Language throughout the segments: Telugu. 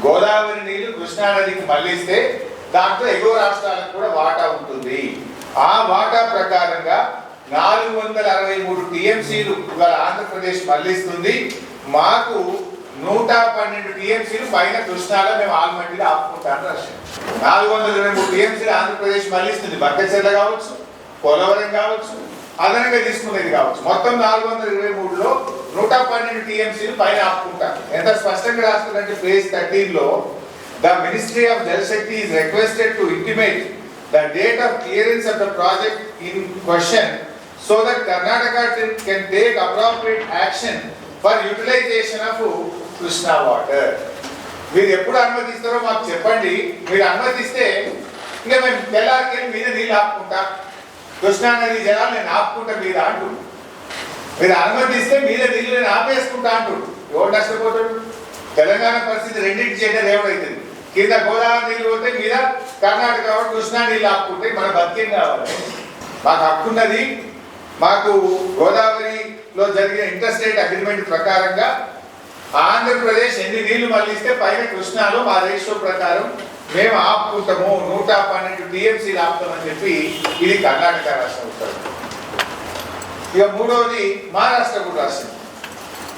గోదావరి నీళ్లు కృష్ణానదికి మళ్లిస్తే దాంట్లో ఎగువ రాష్ట్రాలకు కూడా వాటా ఉంటుంది. ఆ వాటా ప్రకారంగా 463 టీఎంసీలు ఇవాళ ఆంధ్రప్రదేశ్ మళ్లిస్తుంది. మాకు 112 టీఎంసీలు పైన కృష్ణాలో మేము ఆల్మట్టిలో ఆపుకుంటాను రాశాను. 423 టీఎంసీలు ఆంధ్రప్రదేశ్ మళ్లిస్తుంది. బక్కచెర్ల కావచ్చు, పోలవరం కావచ్చు, అదనంగా తీసుకునేది కావచ్చు. మొత్తం 423లో 112 టీఎంసీలు పైన ఆపుకుంటాను. ఎంత స్పష్టంగా రాస్తుందంటే పేజ్ 13లో the ministry of Jal Shakti is requested to intimate the date of clearance of the project in question so that Karnataka can take appropriate action for utilization of Krishna water. మీరు ఎప్పుడు అనుమతిస్తారో మాకు చెప్పండి. మీరు అనుమతిస్తే ఇంకా మేము తెల్లారికి మీద నీళ్ళు ఆపుకుంటా, కృష్ణా నది జలాలు నేను ఆపుకుంటా మీద అంటు. మీరు అనుమతిస్తే మీద నీళ్ళు నేను ఆపేసుకుంటా అంటు. ఎవరు నష్టపోతాడు? తెలంగాణ పరిస్థితి రెండింటి చేయడం ఏమవుతుంది? కింద గోదావరి నీళ్ళు పోతే మీద కర్ణాటక కృష్ణా నీళ్ళు ఆపుకుంటే మన బతికేం కావాలి? మాకు హక్కున్నది. మాకు గోదావరిలో జరిగిన ఇంటర్స్టేట్ అగ్రిమెంట్ ప్రకారంగా ఆంధ్రప్రదేశ్ ఎన్ని నీళ్లు మళ్లిస్తే పైన కృష్ణాలో మా రేషియో ప్రకారం మేము ఆపుకుంటాము. 112 టీఎంసీలు ఆపుతామని చెప్పి ఇది కర్ణాటక రాష్ట్రం ఉత్తర్వు. ఇక మూడవది మహారాష్ట్ర కూడా రాసింది.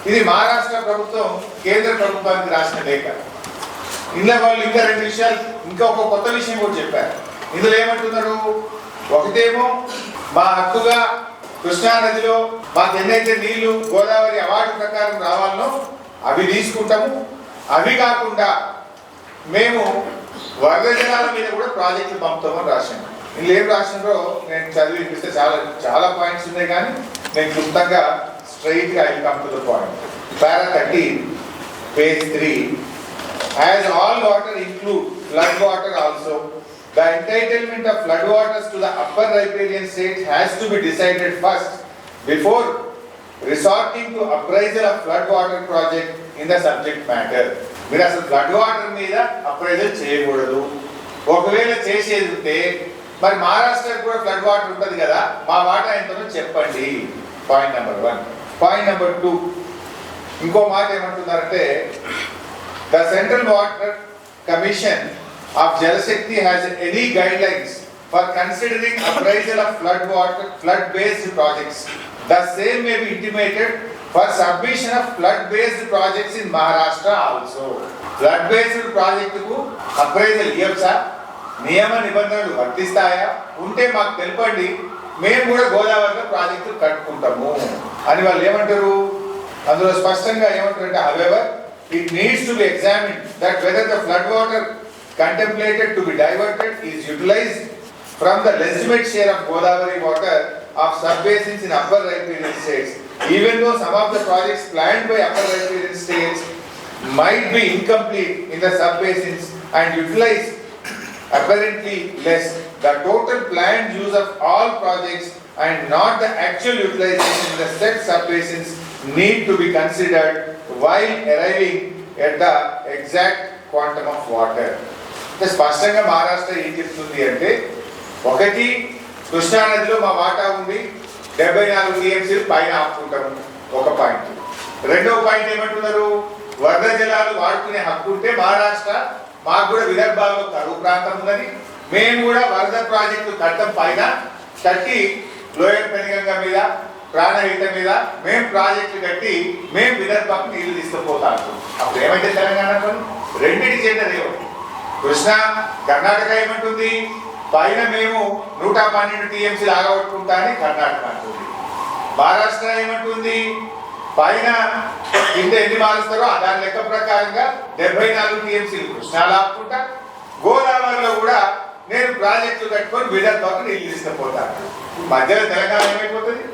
ఇది మహారాష్ట్ర ప్రభుత్వం కేంద్ర ప్రభుత్వానికి రాసిన లేఖ. ఇందులో వాళ్ళు ఇంకా రెండు విషయాలు, ఇంకా ఒక కొత్త విషయం కూడా చెప్పారు. ఇందులో ఏమంటున్నారు? ఒకటేమో మా హక్కుగా కృష్ణానదిలో మాకు ఎన్నైతే నీళ్లు గోదావరి అవార్డు ప్రకారం రావాలనో అవి తీసుకుంటాము. అవి కాకుండా మేము వరద జలాల మీద కూడా ప్రాజెక్టులు పంపుతామని రాశాను. ఇందులో ఏం రాసినారో నేను చదివి వినిపిస్తే చాలా చాలా పాయింట్స్ ఉన్నాయి, కానీ నేను క్లుప్తంగా స్ట్రైట్గా I come to the point. Para 13 page 3. As all water include flood water also, the entitlement of flood waters to the upper riparian states has to be decided first before resorting to appraisal of flood water project in the subject matter. మీరు అసలు ఫ్లడ్ వాటర్ మీద అప్రైజల్ చేయకూడదు. ఒకవేళ చేసేది ఉంటే మరి మహారాష్ట్రకు కూడా ఫ్లడ్ వాటర్ ఉంటుంది కదా, మా వాటా ఎంతనో చెప్పండి. Point number 1. పాయింట్ నెంబర్ 2, ఇంకో మాట ఏమంటున్నారంటే the Central Water Commission of Jal Shakti has any guidelines for considering appraisal of flood-based projects. The same may be intimated for submission of flood-based projects in Maharashtra also. Flood-based project ku appraisal ఇయ్యొచ్చా? నియమ నిబంధనలు వర్తిస్తాయా? ఉంటే మాకు తెలపండి, మేము కూడా గోదావరిలో ప్రాజెక్టులు కట్టుకుంటాము అని వాళ్ళు ఏమంటారు. అందులో స్పష్టంగా ఏమంటారంటే however it needs to be examined that whether the flood water contemplated to be diverted is utilized from the legitimate share of Godavari water of subbasins in upper riparian states, even though some of the projects planned by upper riparian states might be incomplete in the subbasins and utilized apparently less. The total planned use of all projects and not the actual utilization in the said subbasins need to be considered while arriving at the exact quantum of water. స్పష్టంగా మహారాష్ట్ర ఏం చెప్తుంది అంటే, ఒకటి కృష్ణానదిలో మా వాటా ఉంది, 74 టీఎంసీలు పైన ఆపుకుంటాము, ఒక పాయింట్. రెండవ పాయింట్ ఏమంటున్నారు? వరద జలాలు వాడుకునే హక్కు ఉంటే మహారాష్ట్ర మాకు కూడా విదర్భాల్లో కరువు ప్రాంతం ఉందని మేము కూడా వరద ప్రాజెక్టు కట్టం పైన కట్టి లోయర్ పెనుగంగ మీద ప్రాణహిత మీద మేము ప్రాజెక్టులు కట్టి మేము విదర్భకు నీళ్లు తీసుకుపోతాం. అప్పుడు ఏమైతే తెలంగాణ రెండింటి చేతనే కృష్ణా కర్ణాటక ఏమంటుంది? పైన మేము 112 టీఎంసీలు ఆగబట్టుకుంటా అని కర్ణాటక అంటుంది. మహారాష్ట్ర ఏమంటుంది? పైన కింద ఎన్ని మారుస్తారో దాని లెక్క ప్రకారంగా 74 టీఎంసీలు కృష్ణాలు ఆపుకుంటా, గోదావరిలో కూడా నేను ప్రాజెక్టులు కట్టుకొని విదర్భకు నీళ్లు తీసుకుపోతాను. మధ్యలో తెలంగాణ ఏమైపోతుంది?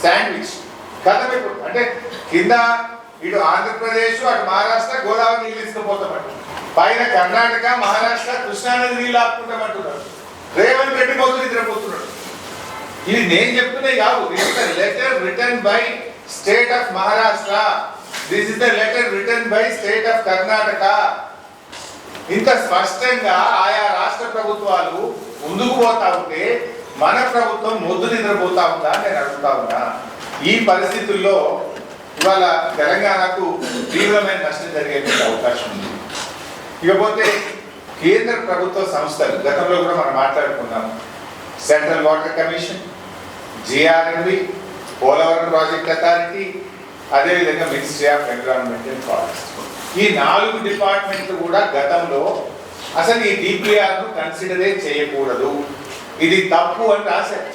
శాండ్విచ్ కథమైపోతుంది. అంటే కింద ఇటు ఆంధ్రప్రదేశ్, అటు మహారాష్ట్ర గోదావరి నీళ్ళు తీసుకుపోతామంట, పైన కర్ణాటక మహారాష్ట్ర కృష్ణానది నీళ్ళు ఆపుకుంటామంటున్నారు. రేవంత్ రెడ్డి మొదలు నిద్రపోతున్నాడు. ఇది నేను చెప్తున్నా కాదు, letter written by state of Maharashtra, this is the letter written by state of Karnataka. ఇంత స్పష్టంగా ఆయా రాష్ట్ర ప్రభుత్వాలు ముందుకు పోతా ఉంటే మన ప్రభుత్వం మొద్దు నిద్రపోతా ఉందా నేను అడుగుతా ఉన్నా. ఈ పరిస్థితుల్లో ఇవాళ తెలంగాణకు తీవ్రమైన నష్టం జరిగే అవకాశం ఉంది. ఇకపోతే కేంద్ర ప్రభుత్వ సంస్థలు గతంలో కూడా మనం మాట్లాడుకున్నాం. Central water commission, GRMB, Polavaram project authority, అదేవిధంగా ministry of environment and forest. ఈ 4 డిపార్ట్మెంట్లు కూడా గతంలో అసలు ఈ డిపిఆర్ను కన్సిడరే చేయకూడదు, ఇది తప్పు అని రాశారు.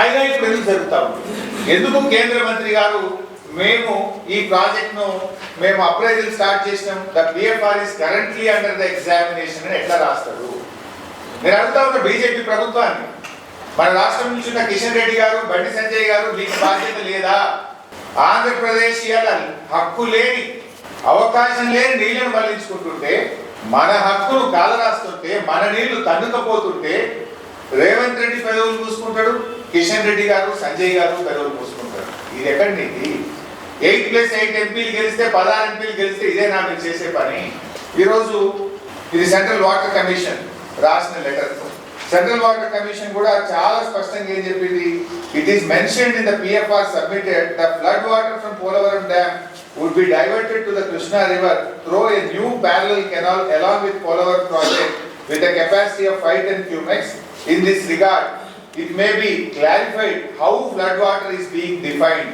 అయినా ఇప్పుడు ఎందుకు జరుగుతా ఉంది? ఎందుకు కేంద్ర మంత్రి గారు మేము ఈ ప్రాజెక్ట్ను మేము అప్రైజల్ స్టార్ట్ చేసినాం, the PFR is currently under the examination అని ఎట్లా రాస్తాడు? నేను అడుగుతా ఉన్న బీజేపీ ప్రభుత్వాన్ని, మన రాష్ట్రం నుంచి ఉన్న కిషన్ రెడ్డి గారు, బండి సంజయ్ గారు, మీకు బాధ్యత లేదా? ఆంధ్రప్రదేశ్ ఇవాళ హక్కు లేని, అవకాశం లేని నీళ్లను మళ్లించుకుంటుంటే, మన హక్కును కాలరాస్తుంటే, మన నీళ్లు తన్నుకపోతుంటే రేవంత్ రెడ్డి పెదవులు పూసుకుంటాడు, కిషన్ రెడ్డి గారు, సంజయ్ గారు పెదవులు పూసుకుంటాడు. ఇది ఎక్కడి ఇది? 8+8 ఎంపీలు గెలిస్తే 16 ఎంపీలు గెలిస్తే ఇదేనా మీరు చేసే పని? ఈరోజు ఇది సెంట్రల్ వాటర్ కమిషన్ రాసిన లెటర్. సెంట్రల్ వాటర్ కమిషన్ కూడా చాలా స్పష్టంగా ఏం చెప్పింది? It is mentioned in the PFR submitted the flood water from Polavaram dam would be diverted to the Krishna river through a new parallel canal along with Polavaram project with a capacity of 510 cumex. In this regard, it may be clarified how flood water is being defined,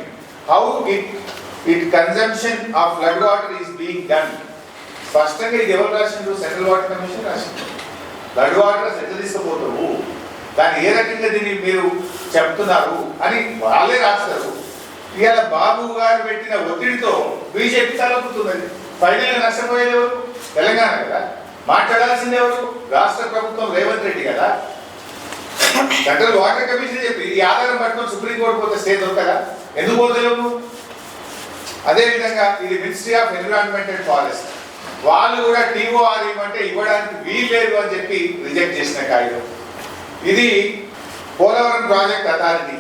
how it consumption of flood water is being done. స్పష్టంగా ఇది ఎవరు రాసిండ్రు? సెంట్రల్ వాటర్ కమిషన్ రాసిండ్రు. ఫ్లడ్ వాటర్ ఎట్లా తీసుకుపోతారు, దాన్ని ఏ రకంగా దీన్ని మీరు చెప్తున్నారు అని వాళ్ళే రాస్తారు. ఇవాళ బాబు గారు పెట్టిన ఒత్తిడితో బీజేపీ తలపుతున్నది. ఫైనల్ నష్టపోయేది ఎవరు? తెలంగాణ కదా. మాట్లాడాల్సింది ఎవరు? రాష్ట్ర ప్రభుత్వం, రేవంత్ రెడ్డి కదా. సెంట్రల్ వాటర్ కమిషన్ చెప్పి ఈ ఆధారం పట్టుకొని సుప్రీంకోర్టు పోతే స్టే దొరకదా? ఎందుకు పోతలేవు? అదేవిధంగా ఇది ministry of environment and forest, వాళ్ళు కూడా టీఓఆర్ ఇవ్వమంటే ఇవ్వడానికి వీల్లేదు అని చెప్పి రిజెక్ట్ చేసిన కాగితం. ఇది పోలవరం ప్రాజెక్ట్ అథారిటీ.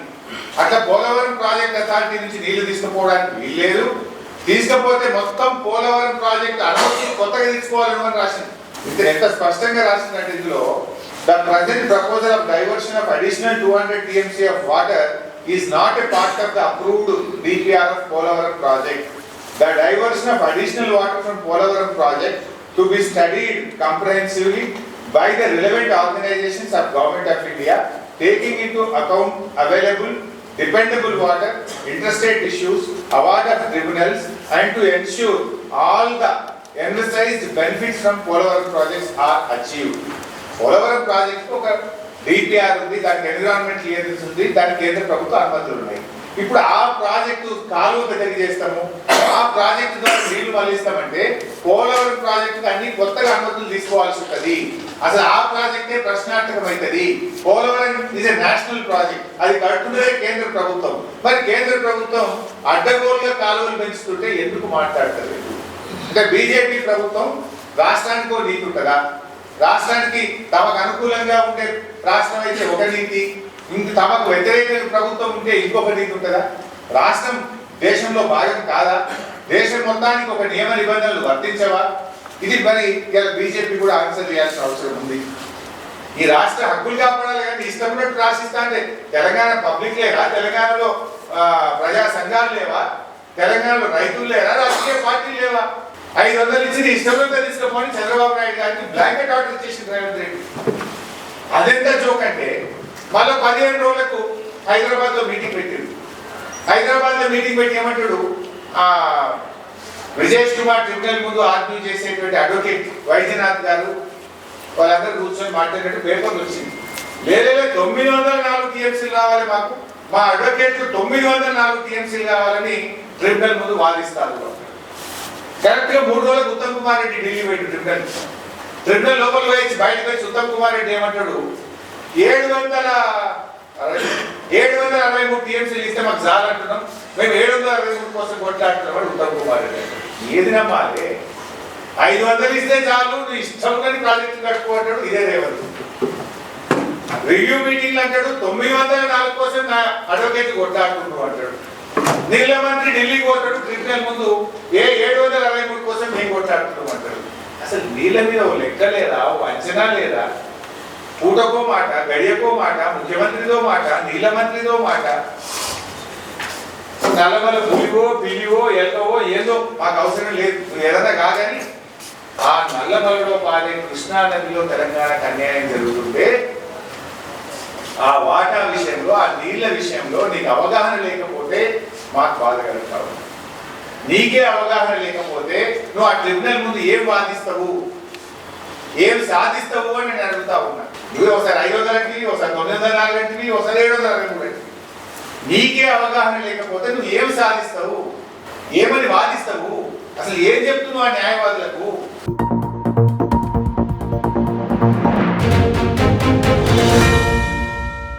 అట్లా పోలవరం ప్రాజెక్ట్ అథారిటీ నుంచి నీళ్లు తీసుకుపోవడానికి వీల్లేదు, తీసుకపోతే మొత్తం పోలవరం ప్రాజెక్ట్ అనుమతి కొత్తగా తీసుకోవాలని రాసింది. ఇది ఎంత స్పష్టంగా రాసిందంటే ఇందులో the present proposal of diversion of additional 200 TMC of water is not a part of the approved DPR of Polavaram project. The diversion of additional water from Polavaram project to be studied comprehensively by the relevant organizations of Government of India, taking into account available dependable water, interstate issues, award of tribunals, and to ensure all the emphasized benefits from Polavaram projects are achieved. Polavaram project ఒక DPR ఉంది, దానికి ఎన్విరాన్మెంట్ క్లియరెన్స్ ఉంది, దానికి కేంద్ర ప్రభుత్వ అనుమతులు ఉన్నాయి. ఇప్పుడు ఆ ప్రాజెక్టు కాలువ పెద్దగా చేస్తాము, ఆ ప్రాజెక్టు ద్వారా నీళ్లు మళ్లిస్తామంటే పోలవరం ప్రాజెక్టుకి అన్ని కొత్తగా అనుమతులు తీసుకోవాల్సి ఉంటుంది. అసలు ఆ ప్రాజెక్టే ప్రశ్నార్థకం అవుతుంది. పోలవరం ఇది నేషనల్ ప్రాజెక్ట్, అది కడుతున్నదే కేంద్ర ప్రభుత్వం. మరి కేంద్ర ప్రభుత్వం అడ్డగోలుగా కాలువలు పెంచుతుంటే ఎందుకు మాట్లాడతారు? అంటే బీజేపీ ప్రభుత్వం రాష్ట్రానికి ఒక నీతి ఉంటుందా? రాష్ట్రానికి తమకు అనుకూలంగా ఉండే రాష్ట్రం అయితే ఒక నీతి, ఇంక తమకు వ్యతిరేక ప్రభుత్వం ఉంటే ఇంకొక నీతి ఉంటుందా? రాష్ట్రం దేశంలో భాగం కాదా? దేశం మొత్తానికి ఒక నియమ నిబంధనలు వర్తించవా? ఇది మరి ఇలా బీజేపీ కూడా ఆన్సర్ చేయాల్సిన అవసరం ఉంది. ఈ రాష్ట్ర హక్కులు కాపాడాలి కానీ ఇష్టం ఉన్నట్టు రాసిస్తా అంటే తెలంగాణ పబ్లిక్ లేరా? తెలంగాణలో ప్రజా సంఘాలు లేవా? తెలంగాణలో రైతులు లేరా? రాజకీయ పార్టీలు లేవా? 500 ఇచ్చి ఇష్టంలో తీసుకుపోని చంద్రబాబు నాయుడు గారికి బ్లాంకెట్ ఆర్డర్ ఇచ్చేసింది రేవంత్ రెడ్డి. అదెంత జోక్ అంటే మళ్ళీ 15 రోజులకు హైదరాబాద్ లో మీటింగ్ పెట్టిండు. హైదరాబాద్ లో మీటింగ్ పెట్టి ఏమంటాడు, విజేష్ కుమార్ ట్రిబ్యునల్ ముందు ఆర్గ్యూ చేసేటువంటి అడ్వకేట్ వైద్యనాథ్ గారు వాళ్ళందరూ కూర్చొని మాట్లాడినట్టు పేపర్లు వచ్చింది. లేదా 904 TMCలు కావాలి మాకు, మా అడ్వకేట్లు 904 TMCలు కావాలని ట్రిబ్యునల్ ముందు వాదిస్తారు. కరెక్ట్ గా 3 రోజులకు ఉత్తమ్ కుమార్ రెడ్డి ఢిల్లీ పోయి ట్రిబ్యునల్ లోపల పోయి బయటకు వచ్చి ఉత్తమ్ కుమార్ రెడ్డి ఏమంటాడు, 763 TMCలు ఇస్తే మాకు చాలంటున్నాం, మేము 763 కోసం కొట్లాడుతున్నాం ఉత్తమ్ కుమార్ రెడ్డి. ఏది నమ్మాలి? 500 ఇస్తే చాలు, నీ ఇష్టం కానీ ప్రాజెక్టు కట్టుకోంటాడు. ఇదే రేవంత్. రివ్యూ మీటింగ్లు అంటాడు, 904 కోసం నా అడ్వకేట్ కొట్లాడుతున్నాడు అంటాడు. నీళ్ళ మంత్రి ఢిల్లీకి పోతాడు, ట్రిబ్యునల్ ముందు 763 కోసం మేము కొట్లాడుతున్నాం అంటాడు. అసలు నీళ్ళ మీద ఓ లెక్క లేదా, ఓ అంచనా లేదా? పూటకో మాట, గడియకో మాట, ముఖ్యమంత్రితో మాట, నీళ్ళ మంత్రితో మాట, నల్లమల పులివో పిల్లివో ఎల్లవో ఏదో మాకు అవసరం లేదు, ఏదైనా కాదని ఆ నల్లమలలో పాలే కృష్ణా నదిలో తెలంగాణకు అన్యాయం జరుగుతుంటే ఆ వాటా విషయంలో, ఆ నీళ్ల విషయంలో నీకు అవగాహన లేకపోతే మాకు బాధ కలుగుతావు. నీకే అవగాహన లేకపోతే నువ్వు ఆ ట్రిబ్యునల్ ముందు ఏం వాదిస్తావు, ఏం సాధిస్తావు అని నేను అడుగుతా ఉన్నా. నువ్వు ఒకసారి 500 అంటివి, ఒకసారి 904 అంటివి, ఒకసారి 723 అంటివి. నీకే అవగాహన లేకపోతే నువ్వు ఏం సాధిస్తావు, ఏమని వాదిస్తావు, అసలు ఏం చెప్తున్నావు ఆ న్యాయవాదులకు?